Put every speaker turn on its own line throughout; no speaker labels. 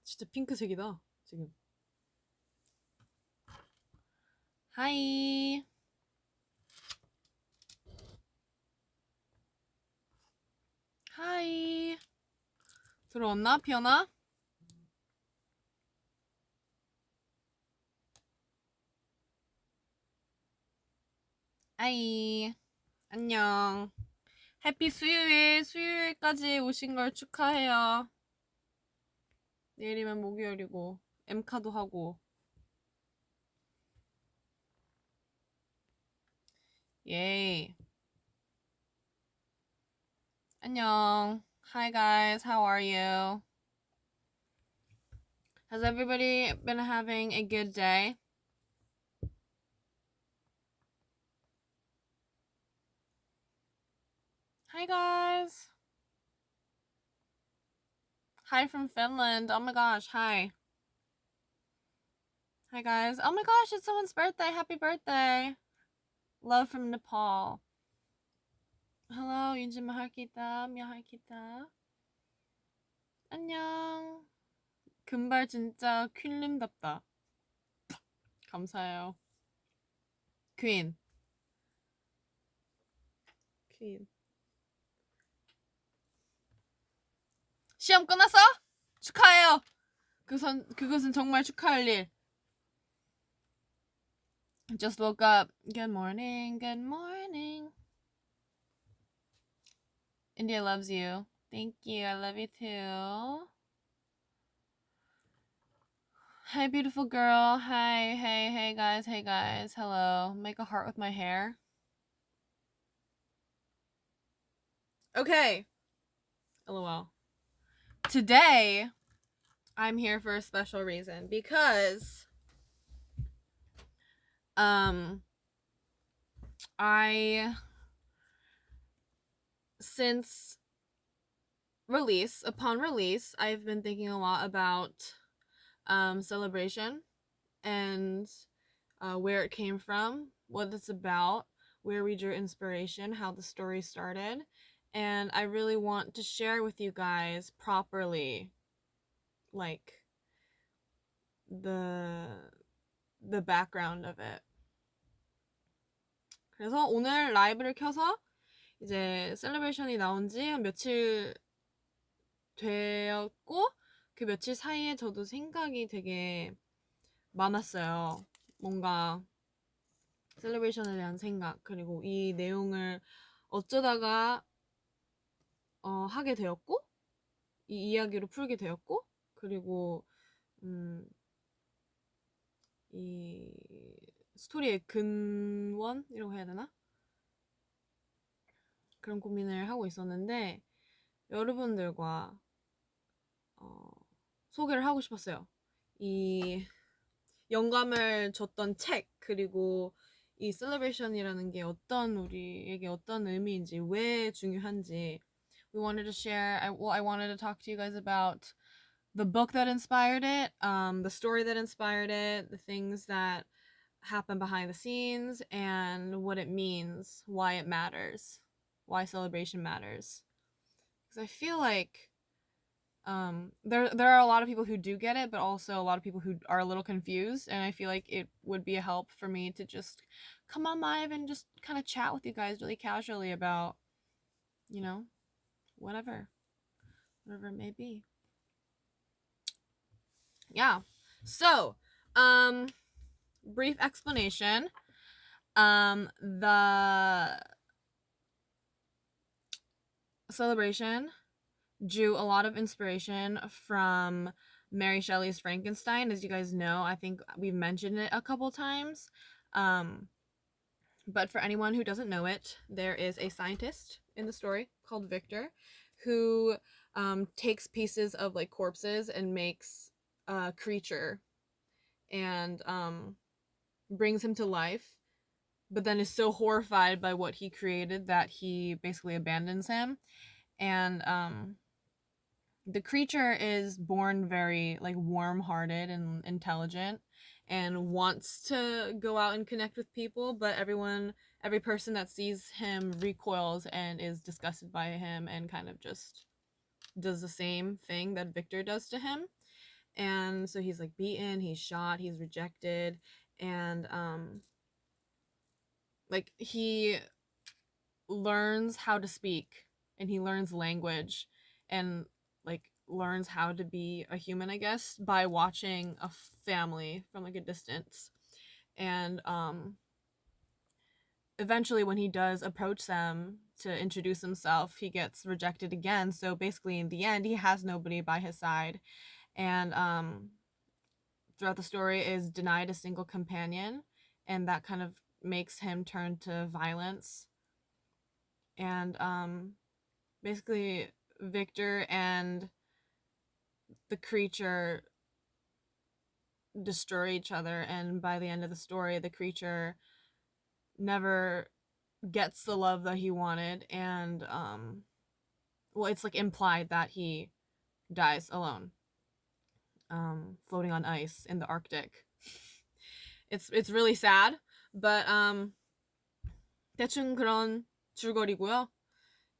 진짜 핑크색이다 지금. 하이. 하이. 들어왔나 피어나? 하이. 안녕. 해피 수요일. 수요일까지 오신 걸 축하해요. 내일이면 목요일이고 엠카도 하고. 예이. 안녕. Hi guys, how are you? Has everybody been having a good day? Hi guys. Hi from Finland. Oh my gosh, hi. Hi guys. Oh my gosh, it's someone's birthday. Happy birthday. Love from Nepal. Hello, 윤진 마할키다, 미할키다. 안녕. 금발 진짜 퀸님답다. 감사해요. 퀸. 퀸. 시험 끝났어? 축하해요. 그것은 정말 축하할 일. Just woke up. Good morning. Good morning. India loves you. Thank you. I love you too. Hi, beautiful girl. Hi, hey guys. Hey guys. Hello. Make a heart with my hair. Okay. LOL. Today, I'm here for a special reason because since upon release, I've been thinking a lot about Celebration and where it came from, what it's about, where we drew inspiration, how the story started, and I really want to share with you guys properly, like the background of it. 그래서 오늘 라이브를 켜서 이제 셀러브레이션이 나온 지 한 며칠 되었고 그 며칠 사이에 저도 생각이 되게 많았어요. 뭔가 셀러브레이션에 대한 생각, 그리고 이 내용을 어쩌다가 하게 되었고 이 이야기로 풀게 되었고, 그리고 이 스토리의 근원이라고 해야 되나? 그런 고민을 하고 있었는데 여러분들과 소개를 하고 싶었어요. 이 영감을 줬던 책, 그리고 이 셀러브레이션이라는 게 우리에게 어떤 의미인지, 왜 중요한지. We wanted to share, I wanted to talk to you guys about the book that inspired it, the story that inspired it, the things that happen behind the scenes, and what it means, why it matters, why celebration matters. Because I feel like there are a lot of people who do get it, but also a lot of people who are a little confused, and I feel like it would be a help for me to just come on live and just kind of chat with you guys really casually about, whatever it may be. Yeah. So, brief explanation. The celebration drew a lot of inspiration from Mary Shelley's Frankenstein. As you guys know, I think we've mentioned it a couple times. But for anyone who doesn't know it, there is a scientist in the story called Victor who takes pieces of like corpses and makes a creature and brings him to life, but then is so horrified by what he created that he basically abandons him. And the creature is born very like warm-hearted and intelligent and wants to go out and connect with people, but every person that sees him recoils and is disgusted by him and kind of just does the same thing that Victor does to him. And so he's like beaten, he's shot, he's rejected, and like he learns how to speak, and he learns language, and like learns how to be a human, I guess, by watching a family from like a distance. And eventually when he does approach them to introduce himself, he gets rejected again. So basically in the end he has nobody by his side, and throughout the story is denied a single companion, and that kind of makes him turn to violence. And basically Victor and the creature destroy each other, and by the end of the story the creature never gets the love that he wanted, and well, it's like implied that he dies alone, floating on ice in the Arctic. It's really sad, but 대충 그런 줄거리고요.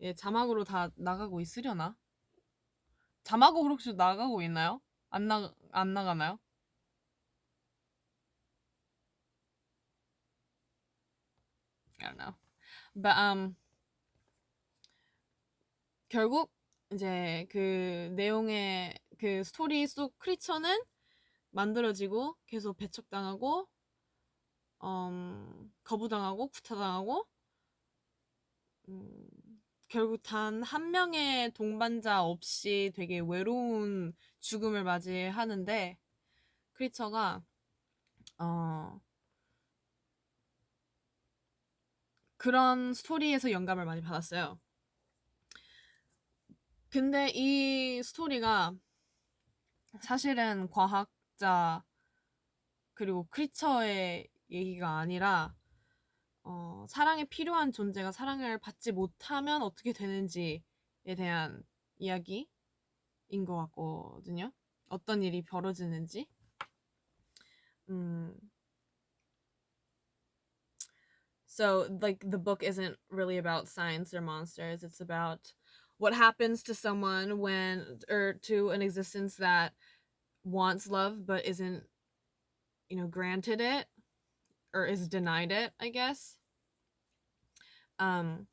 예, 자막으로 다 나가고 있으려나? 자막으로 혹시 나가고 있나요? 안 나가나요? I don't know. But 결국 이제 그 내용의 그 스토리 속 크리처는 만들어지고 계속 배척당하고 거부당하고 구타당하고 결국 단 한 명의 동반자 없이 되게 외로운 죽음을 맞이하는데, 크리처가 그런 스토리에서 영감을 많이 받았어요. 근데 이 스토리가 사실은 과학자 그리고 크리처의 얘기가 아니라 사랑에 필요한 존재가 사랑을 받지 못하면 어떻게 되는지에 대한 이야기인 것 같거든요. 어떤 일이 벌어지는지. So like the book isn't really about science or monsters. It's about what happens to someone when, or to an existence that wants love but isn't, granted it, or is denied it, I guess. And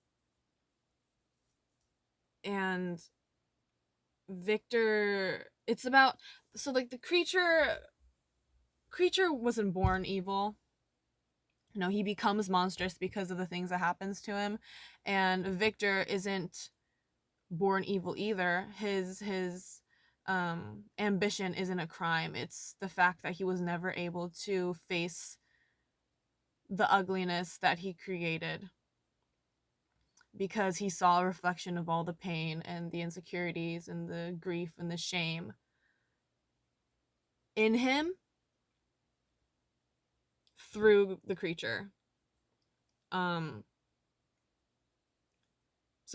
Victor, it's about, so like the creature wasn't born evil. He becomes monstrous because of the things that happens to him, and Victor isn't born evil either. His ambition isn't a crime. It's the fact that he was never able to face the ugliness that he created, because he saw a reflection of all the pain and the insecurities and the grief and the shame in him through the creature. So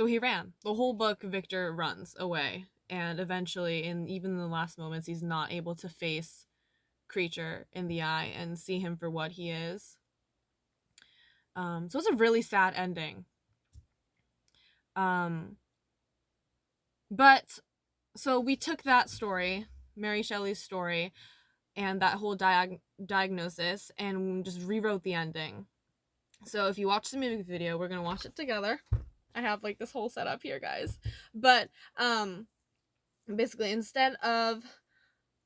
he ran. The whole book, Victor runs away, and eventually, in even the last moments, he's not able to face creature in the eye and see him for what he is. So it's a really sad ending. But so we took that story, Mary Shelley's story, and that whole diagnosis, and just rewrote the ending. So if you watch the music video, we're gonna watch it together. I have like this whole setup here, guys. But basically, instead of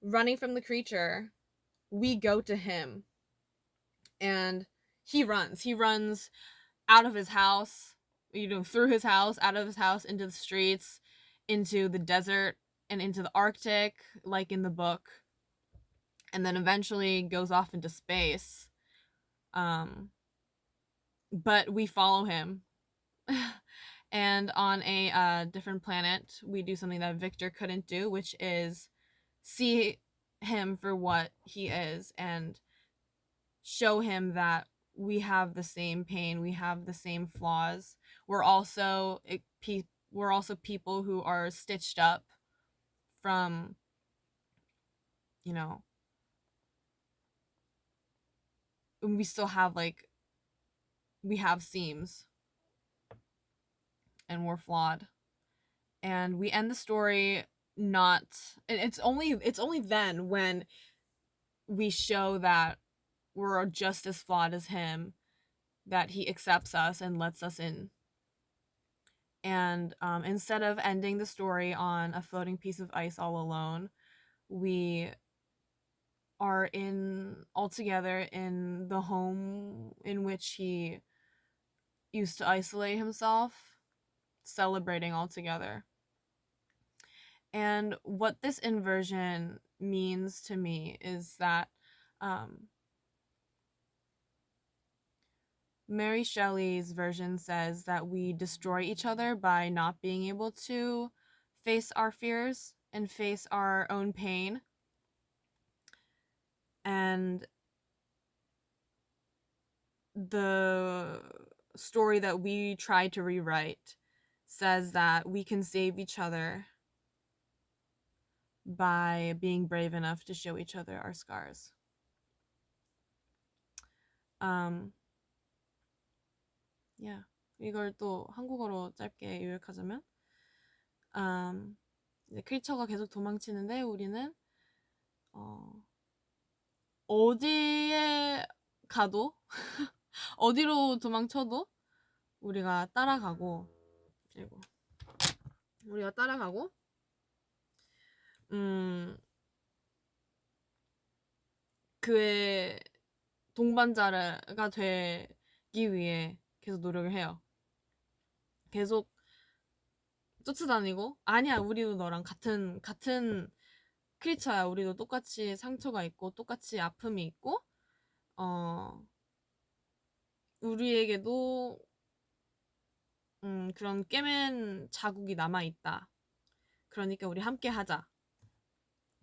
running from the creature, we go to him, and he runs out of his house, through his house, out of his house, into the streets, into the desert, and into the Arctic, like in the book, and then eventually goes off into space. But we follow him. And on a different planet, we do something that Victor couldn't do, which is see him for what he is and show him that we have the same pain, we have the same flaws. We're also people who are stitched up from, we still have we have seams, and we're flawed. And we end the story not, and it's only then when we show that we're just as flawed as him that he accepts us and lets us in. And instead of ending the story on a floating piece of ice all alone, we are all together in the home in which he used to isolate himself, celebrating all together. And what this inversion means to me is that Mary Shelley's version says that we destroy each other by not being able to face our fears and face our own pain. And the story that we try to rewrite says that we can save each other by being brave enough to show each other our scars. Yeah. 이걸 또 한국어로 짧게 요약하자면 이제 크리처가 계속 도망치는데 우리는 어디에 가도 어디로 도망쳐도 우리가 따라가고 그의 동반자가 되기 위해 계속 노력을 해요. 계속 쫓아다니고 아니야 우리도 너랑 같은 크리처야. 우리도 똑같이 상처가 있고 똑같이 아픔이 있고 우리에게도 그런 꿰맨 자국이 남아있다. 그러니까 우리 함께 하자.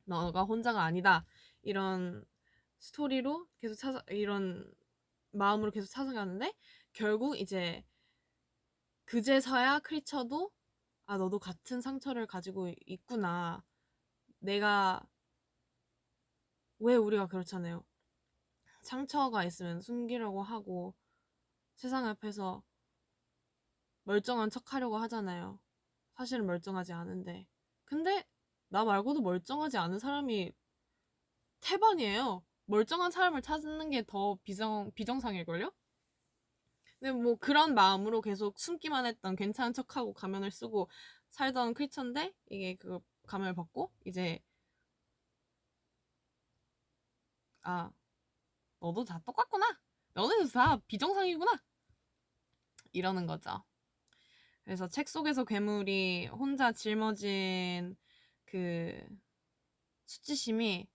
너가 혼자가 아니다. 이런 스토리로 계속 이런 마음으로 계속 찾아가는데 결국 이제 그제서야 크리처도 아 너도 같은 상처를 가지고 있구나. 내가 왜 우리가 그렇잖아요. 상처가 있으면 숨기려고 하고 세상 앞에서 멀쩡한 척 하려고 하잖아요. 사실은 멀쩡하지 않은데. 근데 나 말고도 멀쩡하지 않은 사람이 태반이에요. 멀쩡한 사람을 찾는 게 더 비정상일걸요? 근데 뭐 그런 마음으로 계속 숨기만 했던 괜찮은 척하고 가면을 쓰고 살던 크리처인데 이게 그 가면을 벗고 이제 아 너도 다 똑같구나. 너네도 다 비정상이구나. 이러는 거죠. 그래서 책 속에서 괴물이 혼자 짊어진 그 수치심이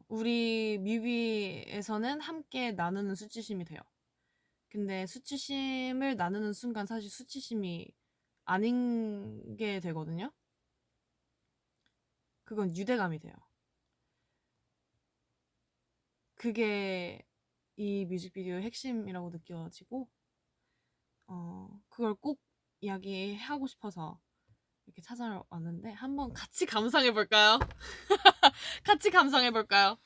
우리 뮤비에서는 함께 나누는 수치심이 돼요. 근데 수치심을 나누는 순간 사실 수치심이 아닌 게 되거든요. 그건 유대감이 돼요. 그게 이 뮤직비디오의 핵심이라고 느껴지고 그걸 꼭 이야기하고 싶어서 이렇게 찾아왔는데 한번 같이 감상해볼까요? 같이 감상해볼까요?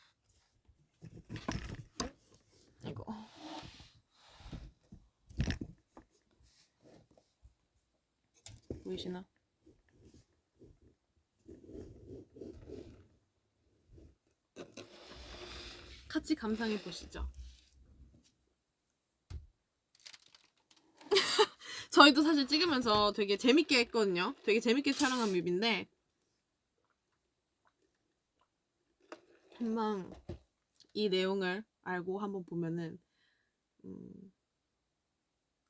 이거 보이시나? 같이 감상해보시죠. 저희도 사실 찍으면서 되게 재밌게 했거든요. 되게 재밌게 촬영한 뮤비인데 한번 이 내용을 알고 한번 보면은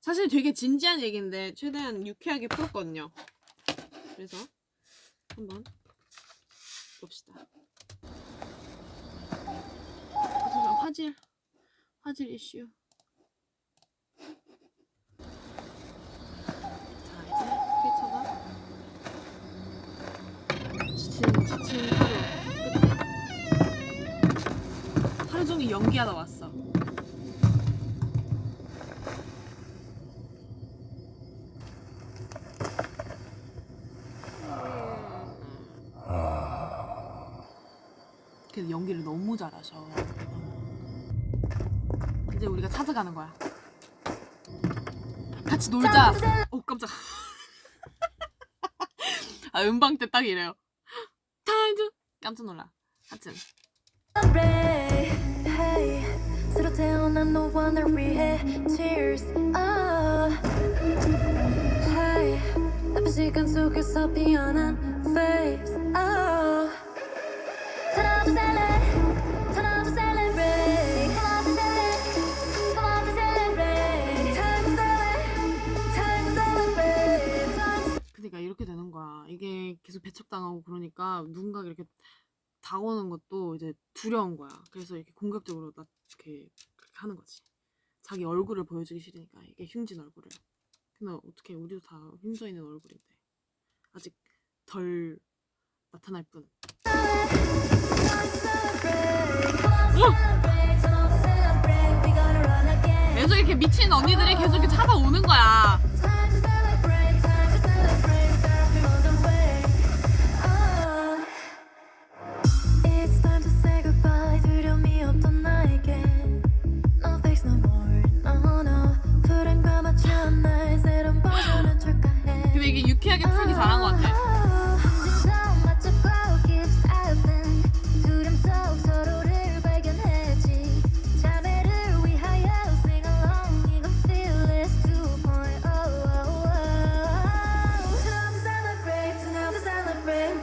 사실 되게 진지한 얘기인데 최대한 유쾌하게 풀었거든요. 그래서 한번 봅시다. 화질 이슈. 지친 하루 종일 연기하다 왔어. 그래서 연기를 너무 잘하셔. 이제 우리가 찾아가는 거야. 같이 놀자. 깜짝. 아, 음방 때 딱 이래요. Time to 깜짝 놀라. 하여튼
Hey, 서로 태어난 너와를 위해 Cheers. Hey, 나쁜 시간 속에서 피어난 Face. Turn up the celebrate, turn up the celebrate, come on to celebrate, come on to celebrate. Time to celebrate, time to celebrate, time to.
그러니까 이렇게 되는 거야. 이게 계속 배척당하고 그러니까 누군가가 이렇게 다가오는 것도 이제 두려운 거야. 그래서 이렇게 공격적으로 나 이렇게 그렇게 하는 거지. 자기 얼굴을 보여주기 싫으니까 이게 흉진 얼굴을. 근데 어떻게 우리도 다 흉져 있는 얼굴인데 아직 덜 나타날 뿐. 계속 이렇게 미친 언니들이 계속 이렇게 찾아오는 거야. 근데 이게 유쾌하게 풀기 잘한 것 같아.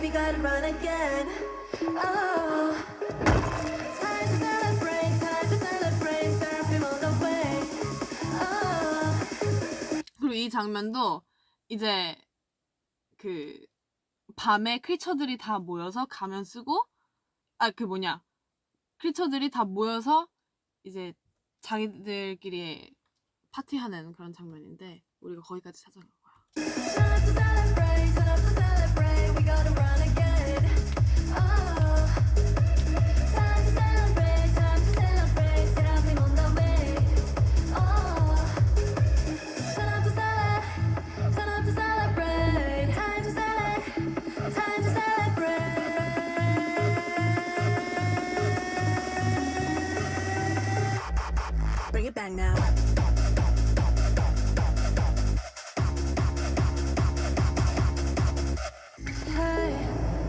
We gotta run again. Oh, time to celebrate, time to celebrate. Seraphim on the way. Oh.
그리고 이 장면도 이제 그 밤에 크리처들이 다 모여서 가면 쓰고 그 뭐냐 크리처들이 다 모여서 이제 자기들끼리 파티하는 그런 장면인데 우리가 거기까지 찾아간 거야.
Time to celebrate, time to celebrate. We gotta run again. Oh, time to celebrate, time to celebrate. Seraphim on the way. Oh, time to celebrate, time to celebrate, time to celebrate, time to celebrate. Bring it back now.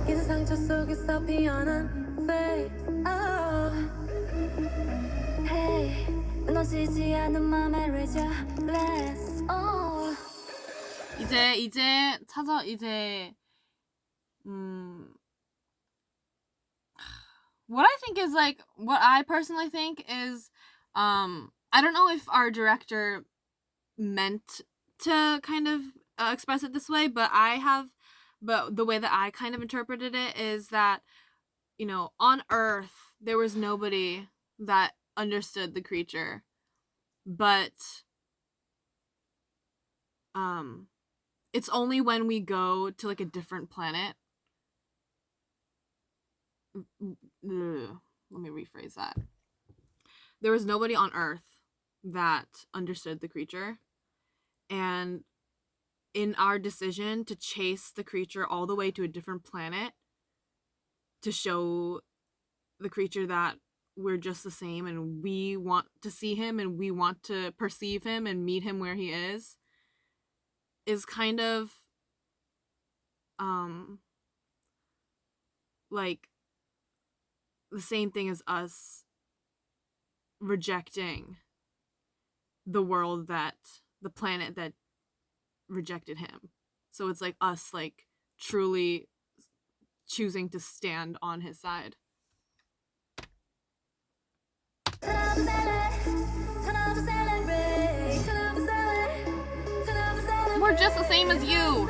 이 상처 속에서 피어난 face. Oh, hey, 무너지지 않는 맘의 resilience. Oh,
이제 찾아 what I think is like what I personally think is I don't know if our director meant to kind of express it this way, but the way that I kind of interpreted it is that, you know, on Earth there was nobody that understood the creature, but it's only when we go to like a different planet. Let me rephrase that. There was nobody on Earth that understood the creature, and in our decision to chase the creature all the way to a different planet to show the creature that we're just the same and we want to see him and we want to perceive him and meet him where he is kind of like the same thing as us rejecting the world that the planet that rejected him. So it's like us like truly choosing to stand on his side. We're just the same as you.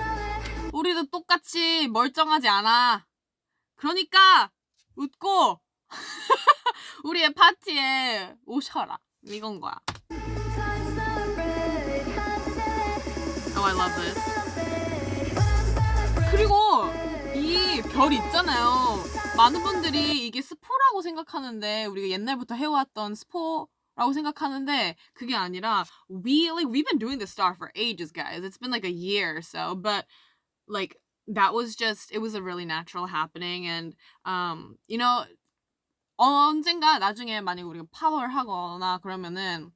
우리도 똑같이 멀쩡하지 않아. 그러니까 웃고 우리의 파티에 오셔라. 이건 거야. Oh, I love this. 그리고 이 별 있잖아요. 많은 분들이 이게 스포라고 생각하는데 우리가 옛날부터 해왔던 스포라고 생각하는데 그게 아니라 we've been doing this star for ages, guys. It's been like a year or so, but like that was just, it was a really natural happening, and you know, 언젠가 나중에 만약에 우리가 파워를 하거나 그러면은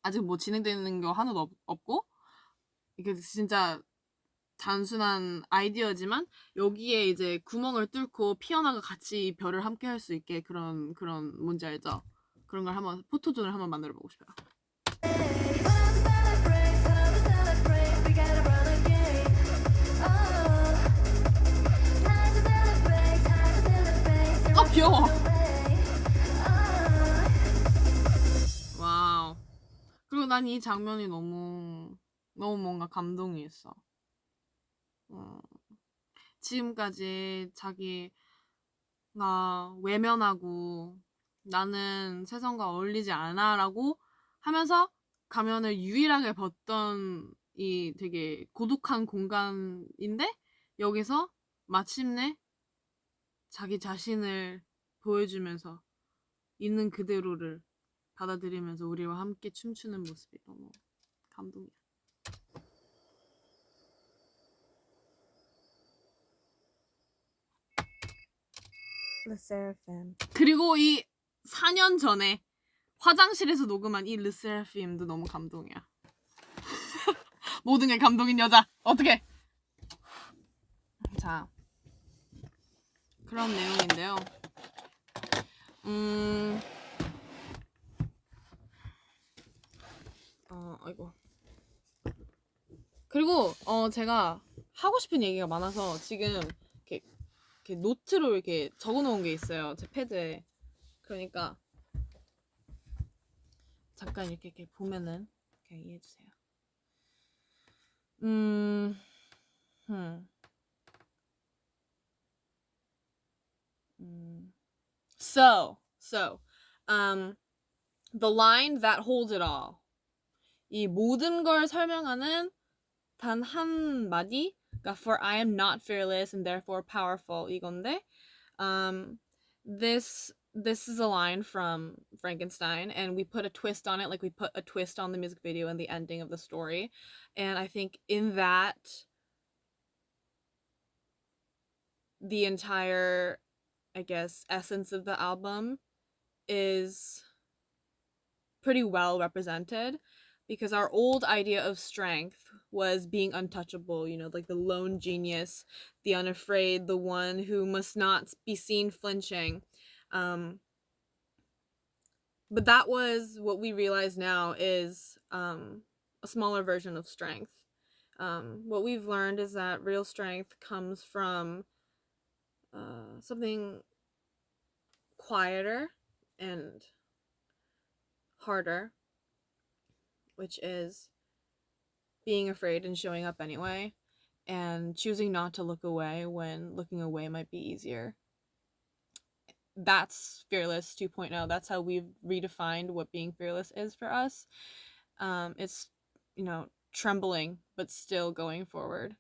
아직 뭐 진행되는 거 하나도 없고 이게 진짜 단순한 아이디어지만 여기에 이제 구멍을 뚫고 피어나가 같이 별을 함께 할 수 있게 그런 뭔지 알죠? 그런 걸 한번 포토존을 한번 만들어 보고 싶어요.
We gotta run again. Time to celebrate, time to celebrate.
아 귀여워.
Oh.
와우. 그리고 난 이 장면이 너무 뭔가 감동이 있어. 지금까지 자기가 외면하고 나는 세상과 어울리지 않아라고 하면서 가면을 유일하게 벗던 이 되게 고독한 공간인데 여기서 마침내 자기 자신을 보여주면서 있는 그대로를 받아들이면서 우리와 함께 춤추는 모습이 너무 감동이야.
The Seraphim.
그리고 이 4년 전에 화장실에서 녹음한 이 르세라핌도 너무 감동이야. 모든 게 감동인 여자. 어떻게? 자, 그런 내용인데요. 아이고. 그리고 제가 하고 싶은 얘기가 많아서 지금 이렇게 노트로 이렇게 적어놓은 게 있어요. 제 패드에. 그러니까 잠깐 이렇게 보면은 그냥 이해해주세요. So, the line that holds it all. 이 모든 걸 설명하는 단 한 마디. 그러니까 for I am not fearless and therefore powerful 이건데, this is a line from Frankenstein, and we put a twist on it, like we put a twist on the music video and the ending of the story. And I think in that, the entire, I guess, essence of the album is pretty well represented, because our old idea of strength was being untouchable, you know, like the lone genius, the unafraid, the one who must not be seen flinching. But that was what we realize now is a smaller version of strength. What we've learned is that real strength comes from something quieter and harder, which is being afraid and showing up anyway, and choosing not to look away when looking away might be easier. That's Fearless 2.0. That's how we've redefined what being fearless is for us. It's, you know, trembling, but still going forward.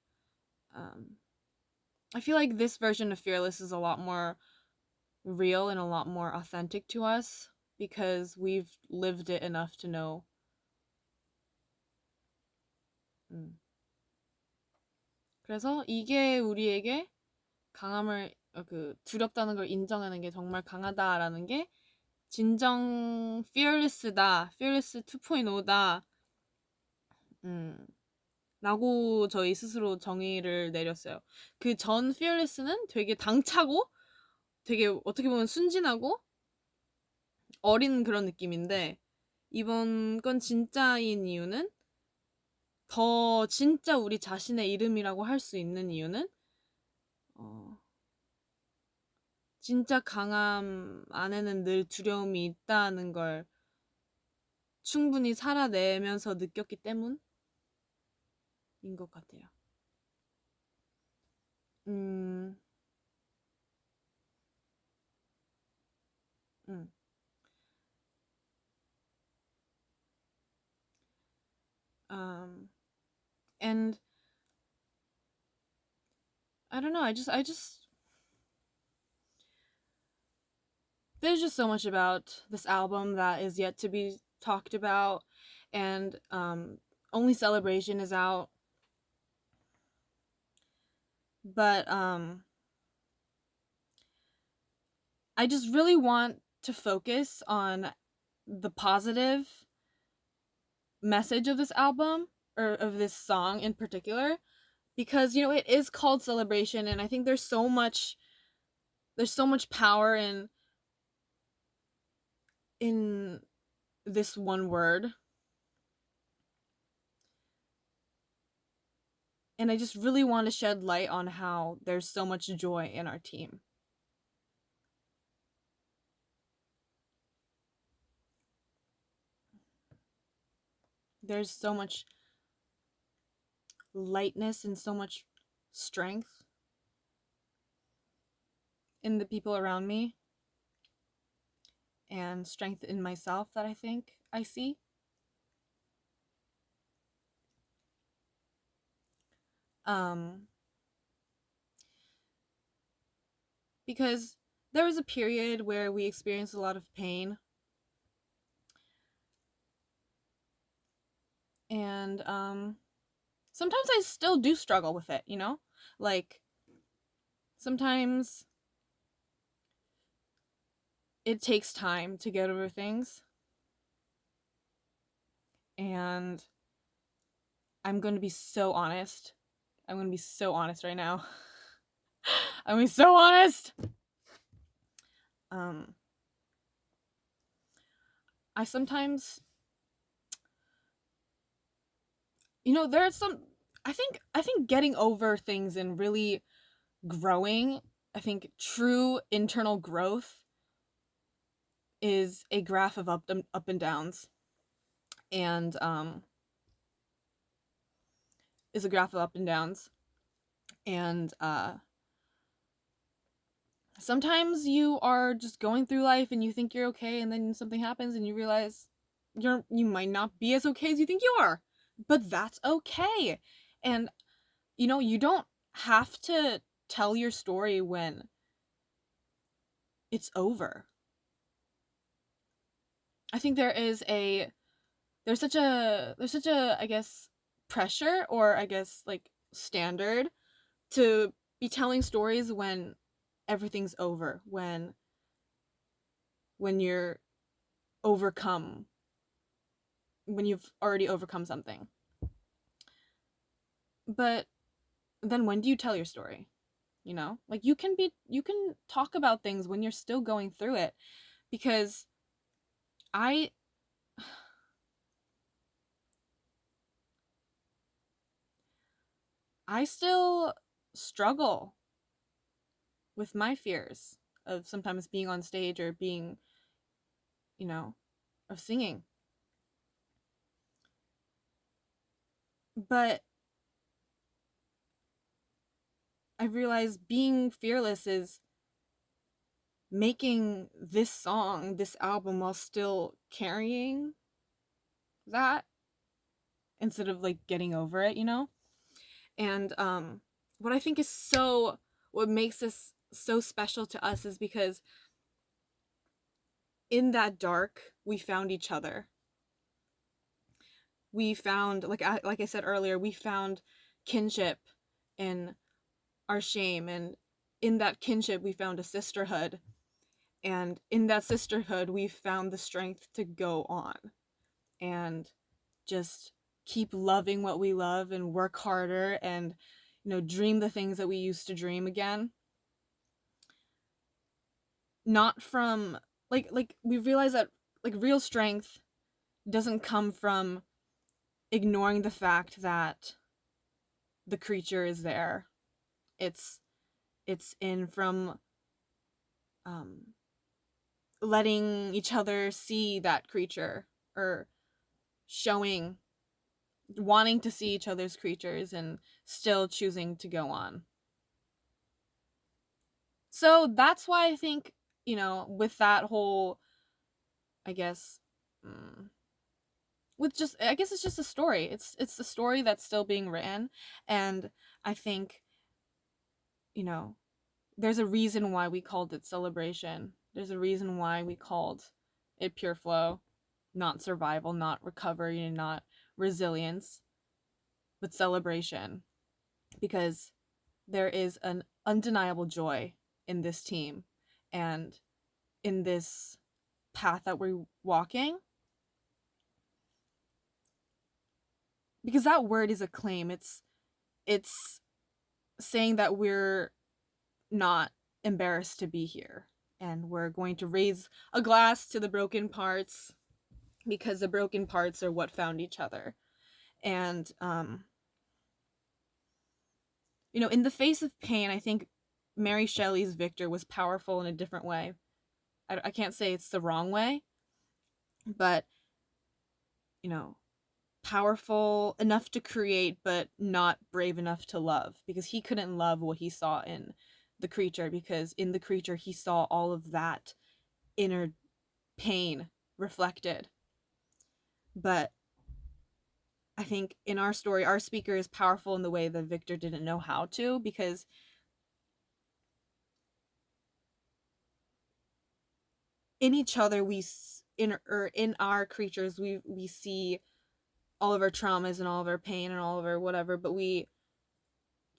I feel like this version of Fearless is a lot more real and a lot more authentic to us because we've lived it enough to know. 그래서 이게 우리에게 강함을, 두렵다는 걸 인정하는 게 정말 강하다라는 게 진정 fearless다, fearless 2.0다 라고 저희 스스로 정의를 내렸어요. 그 전 fearless는 되게 당차고 되게 어떻게 보면 순진하고 어린 그런 느낌인데, 이번 건 진짜인 이유는, 더 진짜 우리 자신의 이름이라고 할 수 있는 이유는 진짜 강함 안에는 늘 두려움이 있다는 걸 충분히 살아내면서 느꼈기 때문인 것 같아요. And I don't know, I just there's just so much about this album that is yet to be talked about, and only Celebration is out, but I just really want to focus on the positive message of this album, or of this song in particular, because it is called celebration, and I think there's so much power in this one word. And I just really want to shed light on how there's so much joy in our team. There's so much lightness and so much strength in the people around me, and strength in myself that I think I see. Because there was a period where we experienced a lot of pain, and sometimes I still do struggle with it, like sometimes it takes time to get over things, and I'm going to be so honest. I'm going to be so honest right now. I'm going to be so honest. I sometimes, there's some, I think getting over things and really growing, I think true internal growth is a graph of up and downs, and is a graph of up and downs, and sometimes you are just going through life and you think you're okay, and then something happens and you realize you might not be as okay as you think you are, but that's okay. And you don't have to tell your story when it's over. I think there's such a I guess pressure, or I guess like standard, to be telling stories when everything's over, when you're overcome, when you've already overcome something. But then when do you tell your story? Like you can talk about things when you're still going through it, because I still struggle with my fears of sometimes being on stage, or being, of singing. But I realize being fearless is making this song, this album, while still carrying that, instead of like getting over it, And what I think is what makes this so special to us is because in that dark, we found each other. We found, like I said earlier, we found kinship in our shame, and in that kinship we found a sisterhood, and in that sisterhood we found the strength to go on and just keep loving what we love, and work harder, and dream the things that we used to dream again. Not from like we realize that like real strength doesn't come from ignoring the fact that the creature is there. It's in from letting each other see that creature, or wanting to see each other's creatures, and still choosing to go on. So that's why I think, with that whole, I guess, I guess it's just a story. It's a story that's still being written, and I think, there's a reason why we called it celebration. There's a reason why we called it pure flow, not survival, not recovery, not resilience, but celebration. Because there is an undeniable joy in this team, and in this path that we're walking. Because that word is a claim. It's saying that we're not embarrassed to be here, and we're going to raise a glass to the broken parts because the broken parts are what found each other. And in the face of pain, I think Mary Shelley's Victor was powerful in a different way. I can't say it's the wrong way, but powerful enough to create but not brave enough to love, because he couldn't love what he saw in the creature, because in the creature he saw all of that inner pain reflected. But I think in our story, our speaker is powerful in the way that Victor didn't know how to, because in each other in our creatures we see all of our traumas and all of our pain and all of our whatever, but we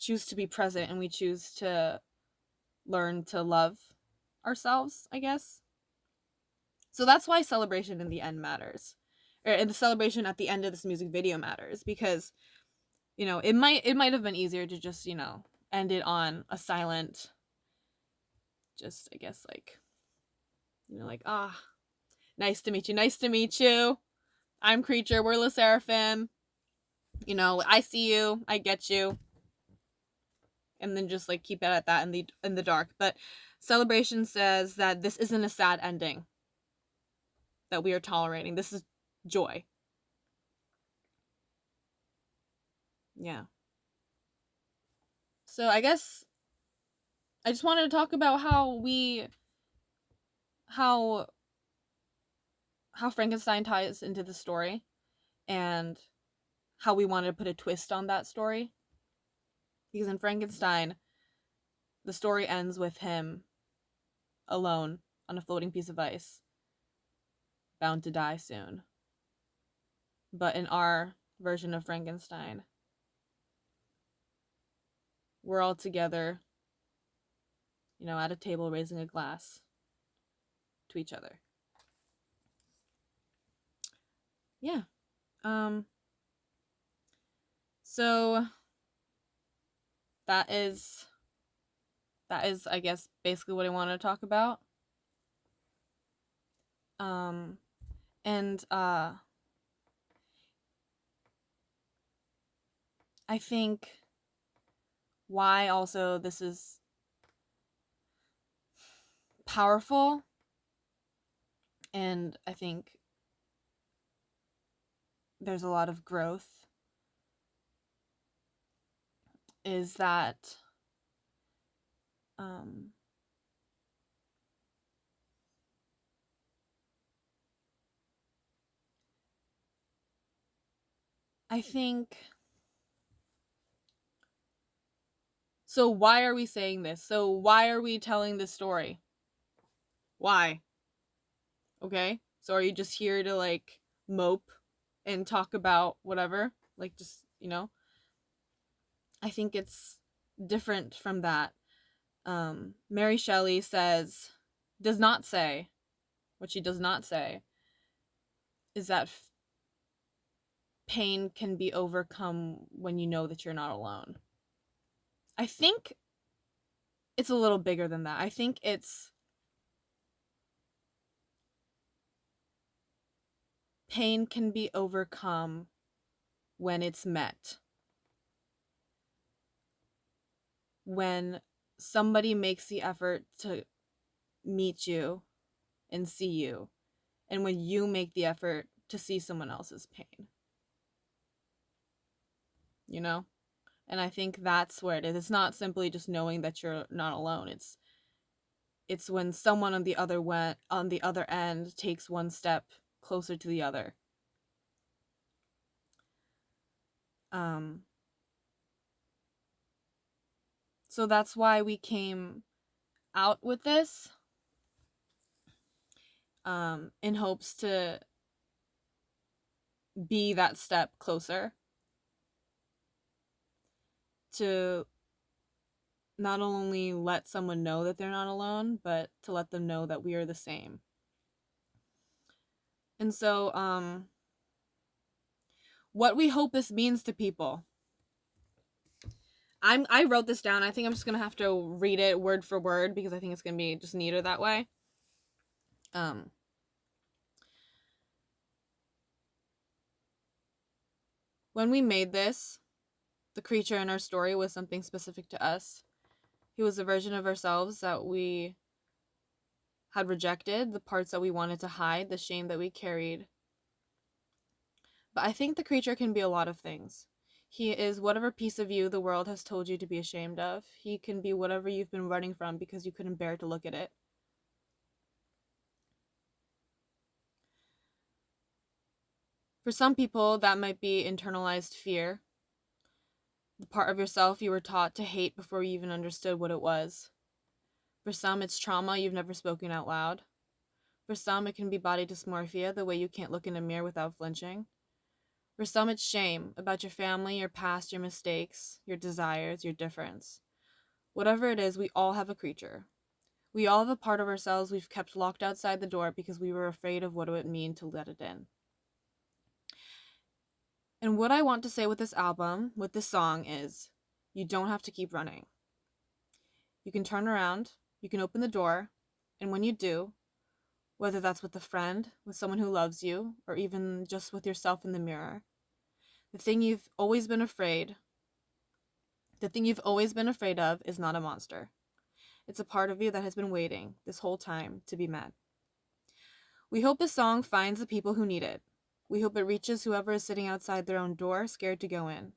choose to be present and we choose to learn to love ourselves, I guess. So that's why celebration in the end matters, or the celebration at the end of this music video matters, because it might have been easier to just end it on a silent, just I guess like nice to meet you, I'm Creature, we're LE SSERAFIM, I see you, I get you, and then just like keep it at that in the dark. But celebration says that this isn't a sad ending that we are tolerating. This is joy. Yeah. So I guess I just wanted to talk about how Frankenstein ties into the story, and how we wanted to put a twist on that story. Because in Frankenstein, the story ends with him alone on a floating piece of ice, bound to die soon. But in our version of Frankenstein, we're all together, at a table raising a glass to each other. Yeah. So that is I guess basically what I wanted to talk about. And I think why also this is powerful, and I think there's a lot of growth, is that I think, so why are we saying this? So why are we telling this story? Why? Okay? So are you just here to like mope and talk about whatever? Like just, I think it's different from that. Mary Shelley does not say, what she does not say is that pain can be overcome when you know that you're not alone. I think it's a little bigger than that. I think it's pain can be overcome when it's met. When somebody makes the effort to meet you and see you, and when you make the effort to see someone else's pain. And I think that's where it is. It's not simply just knowing that you're not alone. It's when someone on the other end takes one step closer to the other. So that's why we came out with this, in hopes to be that step closer to not only let someone know that they're not alone, but to let them know that we are the same. And so, what we hope this means to people. I wrote this down. I think I'm just gonna have to read it word for word because I think it's gonna be just neater that way. When we made this, the creature in our story was something specific to us. He was a version of ourselves that we had rejected, the parts that we wanted to hide, the shame that we carried. But I think the creature can be a lot of things. He is whatever piece of you the world has told you to be ashamed of. He can be whatever you've been running from because you couldn't bear to look at it. For some people, that might be internalized fear, the part of yourself you were taught to hate before you even understood what it was. For some, it's trauma you've never spoken out loud. For some, it can be body dysmorphia, the way you can't look in a mirror without flinching. For some, it's shame about your family, your past, your mistakes, your desires, your difference. Whatever it is, we all have a creature. We all have a part of ourselves we've kept locked outside the door because we were afraid of what it would mean to let it in. And what I want to say with this album, with this song, is you don't have to keep running. You can turn around, you can open the door, and when you do, whether that's with a friend, with someone who loves you, or even just with yourself in the mirror, the thing you've always been afraid of is not a monster. It's a part of you that has been waiting this whole time to be met. We hope this song finds the people who need it. We hope it reaches whoever is sitting outside their own door, scared to go in.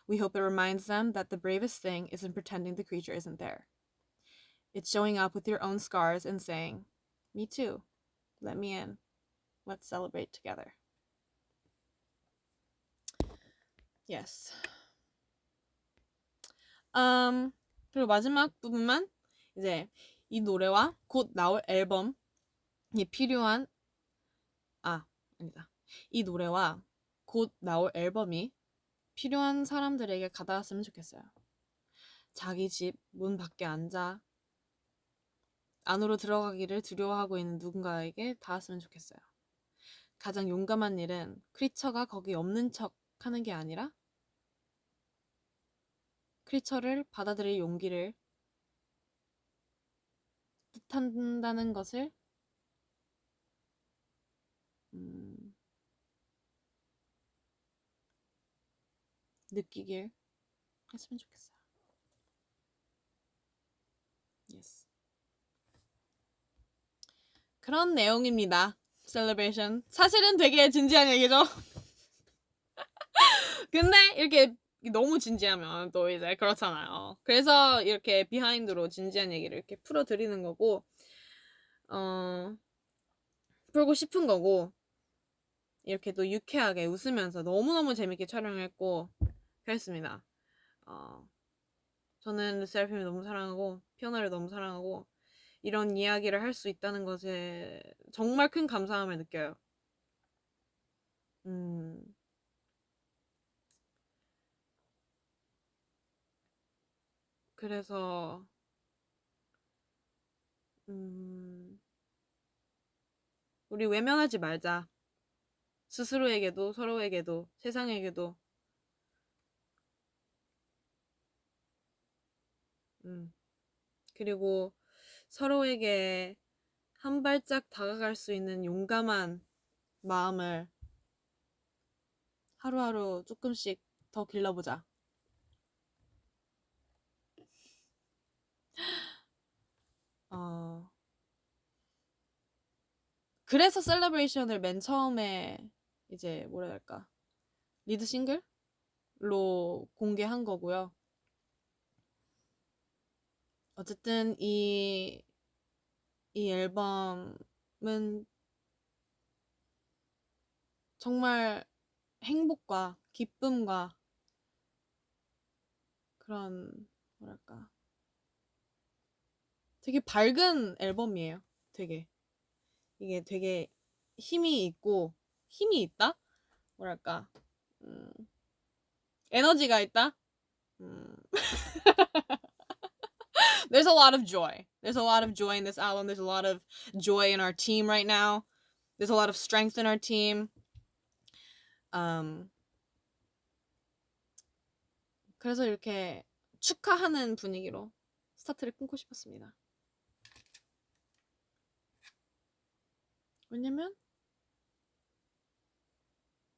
We hope it reminds them that the bravest thing isn't pretending the creature isn't there. It's showing up with your own scars and saying, "Me too. Let me in. Let's celebrate together." Yes. 그리고 마지막 부분만 이제 이 노래와 곧 나올 앨범이 필요한 이 노래와 곧 나올 앨범이 필요한 사람들에게 가닿았으면 좋겠어요. 자기 집 문 밖에 앉아 안으로 들어가기를 두려워하고 있는 누군가에게 닿았으면 좋겠어요. 가장 용감한 일은 크리처가 거기 없는 척 하는 게 아니라 크리처를 받아들일 용기를 뜻한다는 것을 느끼길 했으면 좋겠어요. Yes. 그런 내용입니다. 셀러브레이션. 사실은 되게 진지한 얘기죠. 근데 이렇게 너무 진지하면 또 이제 그렇잖아요. 그래서 이렇게 비하인드로 진지한 얘기를 이렇게 풀어드리는 거고, 풀고 싶은 거고, 이렇게 또 유쾌하게 웃으면서 너무너무 재밌게 촬영했고 그랬습니다. 저는 르세라핌을 너무 사랑하고 피오나를 너무 사랑하고 이런 이야기를 할 수 있다는 것에 정말 큰 감사함을 느껴요. 그래서 우리 외면하지 말자. 스스로에게도 서로에게도 세상에게도 그리고 서로에게 한 발짝 다가갈 수 있는 용감한 마음을 하루하루 조금씩 더 길러보자. 그래서 셀러브레이션을 맨 처음에 이제 뭐라 해야 할까 리드 싱글로 공개한 거고요. 어쨌든 이 앨범은 정말 행복과 기쁨과 그런 뭐랄까 되게 밝은 앨범이에요. 이게 되게 힘이 있다? 뭐랄까 에너지가 있다? There's a lot of joy. There's a lot of joy in this album. There's a lot of joy in our team right now. There's a lot of strength in our team. 그래서 이렇게 축하하는 분위기로 스타트를 끊고 싶었습니다. 왜냐면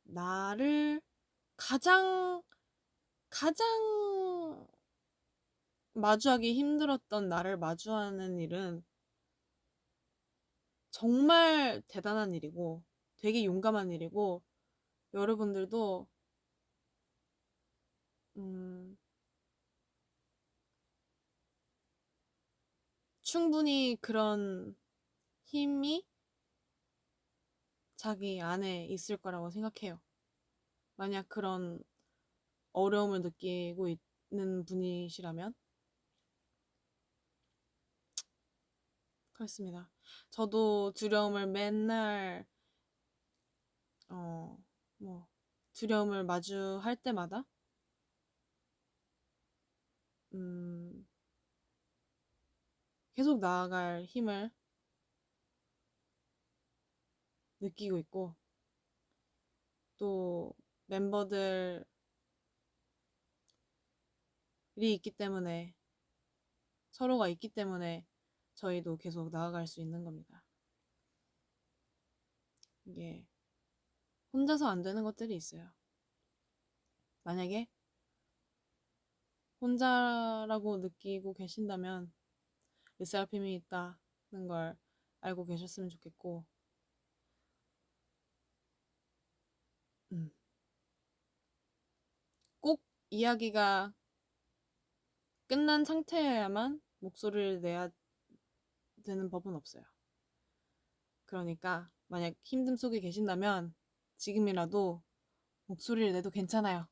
나를 가장 마주하기 힘들었던 나를 마주하는 일은 정말 대단한 일이고 되게 용감한 일이고 여러분들도 충분히 그런 힘이 자기 안에 있을 거라고 생각해요. 만약 그런 어려움을 느끼고 있는 분이시라면 그렇습니다. 저도 두려움을 맨날 두려움을 마주할 때마다 계속 나아갈 힘을 느끼고 있고 또 멤버들이 있기 때문에 서로가 있기 때문에 저희도 계속 나아갈 수 있는 겁니다. 이게 혼자서 안 되는 것들이 있어요. 만약에 혼자라고 느끼고 계신다면 르세라핌이 있다는 걸 알고 계셨으면 좋겠고 꼭 이야기가 끝난 상태여야만 목소리를 내야 되는 법은 없어요. 그러니까 만약 힘듦 속에 계신다면 지금이라도 목소리를 내도 괜찮아요.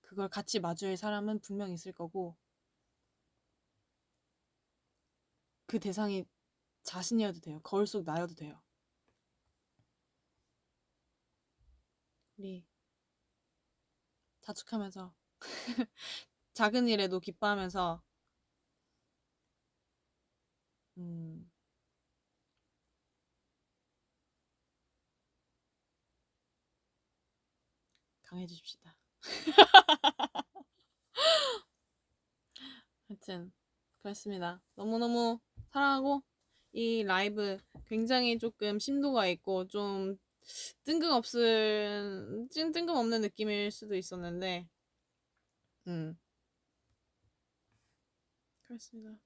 그걸 같이 마주할 사람은 분명 있을 거고 그 대상이 자신이어도 돼요. 거울 속 나여도 돼요. 우리 자축하면서 작은 일에도 기뻐하면서 강해지십시다. 하여튼 그렇습니다. 너무너무 사랑하고 이 라이브 굉장히 조금 심도가 있고 좀 뜬금없는 느낌일 수도 있었는데 그렇습니다.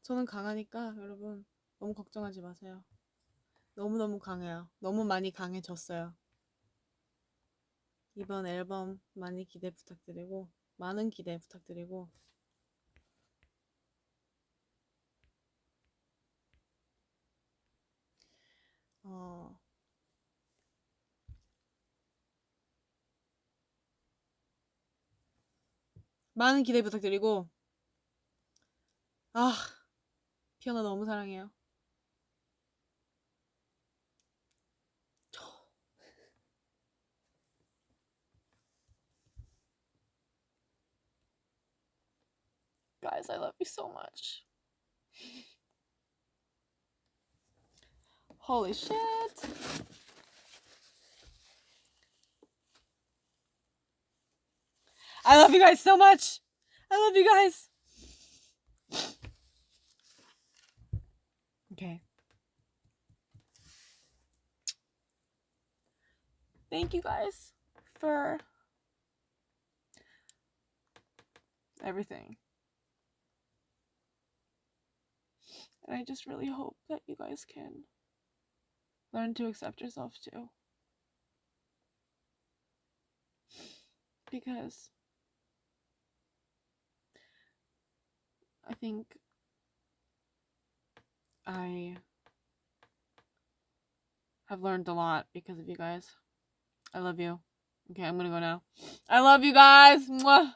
저는 강하니까 여러분 너무 걱정하지 마세요. 너무너무 강해요. 너무 많이 강해졌어요. 이번 앨범 많이 기대 부탁드리고 많은 기대 부탁드리고 많은 기대 부탁드리고 피아노 너무 사랑해요. Guys, I love you so much. Holy shit. I love you guys so much. I love you guys. Okay. Thank you guys for everything. And I just really hope that you guys can learn to accept yourself too. Because I think I have learned a lot because of you guys. I love you. Okay, I'm gonna go now. I love you guys. Mwah.